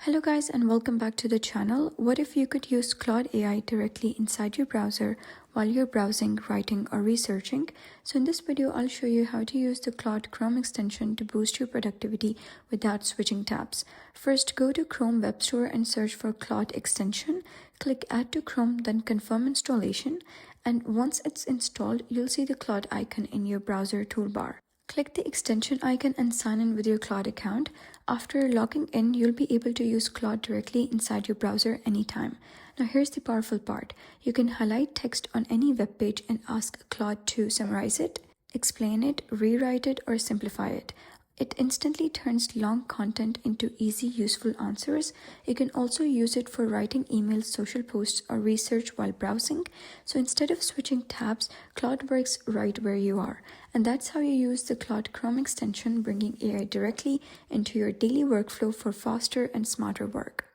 Hello guys and welcome back to the channel. What if you could use Claude AI directly inside your browser while you're browsing, writing or researching? So in this video, I'll show you how to use the Claude Chrome extension to boost your productivity without switching tabs. First, go to Chrome Web Store and search for Claude extension. Click Add to Chrome, then confirm installation. And once it's installed, you'll see the Claude icon in your browser toolbar. Click the extension icon and sign in with your Claude account. After logging in, you'll be able to use Claude directly inside your browser anytime. Now here's the powerful part. You can highlight text on any web page and ask Claude to summarize it, explain it, rewrite it, or simplify it. It instantly turns long content into easy, useful answers. You can also use it for writing emails, social posts, or research while browsing. So instead of switching tabs, Claude works right where you are. And that's how you use the Claude Chrome extension, bringing AI directly into your daily workflow for faster and smarter work.